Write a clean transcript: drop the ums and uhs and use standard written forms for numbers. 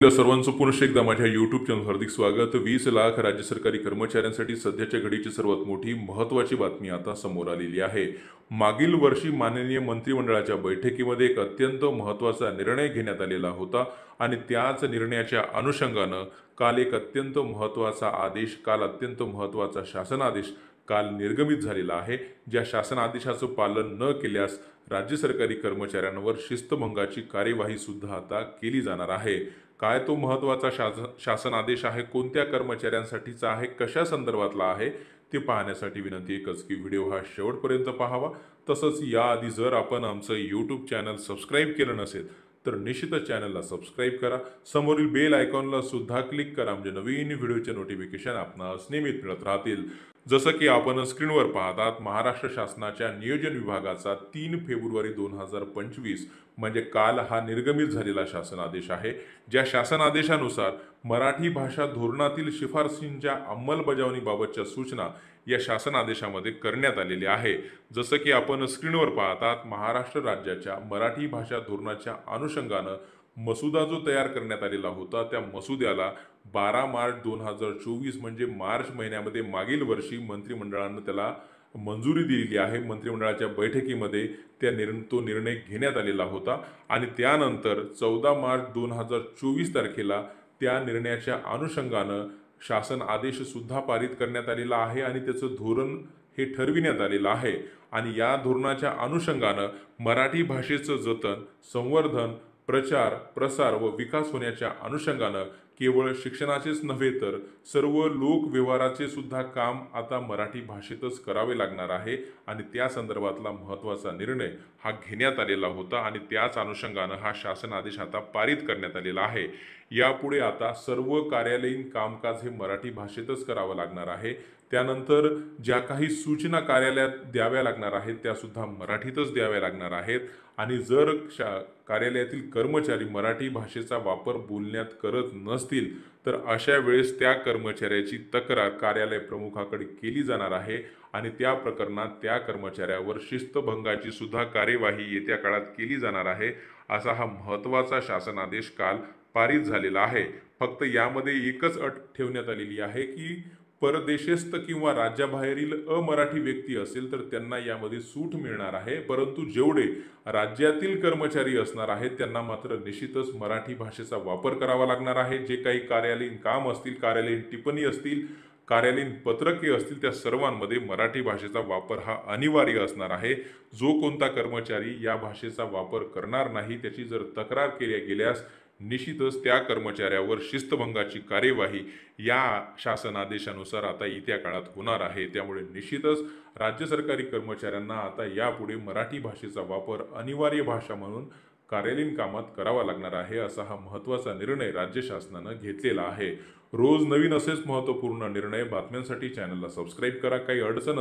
आपल्या सर्वांचं पुनश्च एकदा माझ्या यूट्यूब चॅनल हार्दिक स्वागत। 20 लाख राज्य सरकारी कर्मचाऱ्यांसाठी सध्याच्या घडीची सर्वात मोठी महत्त्वाची बातमी आता समोर आलेली आहे। मागील वर्षी माननीय मंत्रिमंडळाच्या बैठकीमध्ये एक अत्यंत महत्त्वाचा निर्णय घेण्यात आलेला होता आणि त्याच निर्णयाच्या अनुषंगानं काल एक अत्यंत महत्त्वाचा शासन आदेश काल निर्गमित झालेला आहे। ज्या शासन आदेशाचं पालन न केल्यास राज्य सरकारी कर्मचाऱ्यांवर शिस्तभंगाची कार्यवाही सुद्धा आता केली जाणार आहे। काय तो महत्त्वाचा शासन आदेश आहे, कोणत्या कर्मचाऱ्यांसाठीचा आहे, कशा संदर्भातला आहे ते पाहण्यासाठी विनंती एकच की व्हिडिओ हा शेवटपर्यंत पाहावा। तसंच याआधी जर आपण आमचं यूट्यूब चॅनल सबस्क्राईब केलं नसेल तर निश्चितच चॅनलला सबस्क्राईब करा, समोरील बेल आयकॉनला सुद्धा क्लिक करा म्हणजे नवीन व्हिडिओचे नोटिफिकेशन आपणास नियमित मिळत राहतील। जसं की आपण स्क्रीनवर पाहतात, महाराष्ट्र शासनाच्या नियोजन विभागाचा 3 फेब्रुवारी 2025 म्हणजे काल हा निर्गमित झालेला शासन आदेश आहे। ज्या शासन आदेशानुसार मराठी भाषा धोरणातील शिफारसींच्या अंमलबजावणीबाबतच्या सूचना या शासन आदेशामध्ये करण्यात आलेल्या आहे। जसं की आपण स्क्रीनवर पाहतात, महाराष्ट्र राज्याच्या मराठी भाषा धोरणाच्या अनुषंगानं मसुदा जो तयार करण्यात आलेला होता त्या मसुद्याला 12 मार्च 2024 म्हणजे मार्च महिन्यामध्ये मागील वर्षी मंत्रिमंडळानं त्याला मंजुरी दिलेली आहे। मंत्रिमंडळाच्या बैठकीमध्ये तो निर्णय घेण्यात आलेला होता आणि त्यानंतर 14 मार्च 2024 तारखेला त्या निर्णयाच्या अनुषंगानं शासन आदेश सुद्धा पारित करण्यात आलेला आहे आणि त्याचं धोरण हे ठरविण्यात आलेलं आहे। आणि या धोरणाच्या अनुषंगानं मराठी भाषेचं जतन, संवर्धन, प्रचार, प्रसार व विकास होण्याच्या अनुषंगानं केवळ शिक्षणाचेच नव्हे तर सर्व लोकव्यवहाराचे सुद्धा काम आता मराठी भाषेतच करावे लागणार आहे आणि त्या संदर्भातला महत्त्वाचा निर्णय हा घेण्यात आलेला होता आणि त्याच अनुषंगानं हा शासन आदेश आता पारित करण्यात आलेला आहे। यापुढे आता सर्व कार्यालयीन कामकाज हे मराठी भाषेतच करावं लागणार आहे। त्यानंतर ज्या काही सूचना कार्यालयात द्याव्या लागणार आहेत त्या सुद्धा मराठीतच द्याव्या लागणार आहेत आणि जर कार्यालयातील कर्मचारी मराठी भाषेचा वापर बोलण्यात करत नसतील तर अशा वेळेस त्या कर्मचाऱ्याची तक्रार कार्यालय प्रमुखाकडे केली जाणार आहे आणि त्या प्रकरणात त्या कर्मचाऱ्यावर शिस्तभंगाची सुद्धा कार्यवाही येत्या काळात केली जाणार आहे। असा हा महत्त्वाचा शासन आदेश काल पारित झालेला आहे। फक्त यामध्ये एकच अट ठेवण्यात आलेली आहे की परदेशस्थ किंवा राज्याबाहेरील अमराठी व्यक्ती असेल तर त्यांना यामध्ये सूट मिळणार आहे, परंतु जेवढे राज्यातील कर्मचारी असणार आहेत त्यांना मात्र निश्चितच मराठी भाषेचा वापर करावा लागणार आहे। जे काही कार्यालयीन काम असतील, कार्यालयीन टिप्पणी असतील, कार्यालयीन पत्रके असतील त्या सर्वांमध्ये मराठी भाषेचा वापर हा अनिवार्य असणार आहे। जो कोणता कर्मचारी या भाषेचा वापर करणार नाही त्याची जर तक्रार केली गेल्यास निश्चितच त्या कर्मचाऱ्यावर शिस्तभंगाची कार्यवाही या शासन आदेशानुसार आता येत्या काळात होणार आहे। त्यामुळे निश्चितच राज्य सरकारी कर्मचाऱ्यांना आता यापुढे मराठी भाषेचा वापर अनिवार्य भाषा म्हणून कार्यालयीन कामात करावा लागणार आहे। असा हा महत्त्वाचा निर्णय राज्य शासनानं घेतलेला आहे। रोज नवीन असेच महत्त्वपूर्ण निर्णय बातम्यांसाठी चॅनलला सबस्क्राईब करा। काही अडचण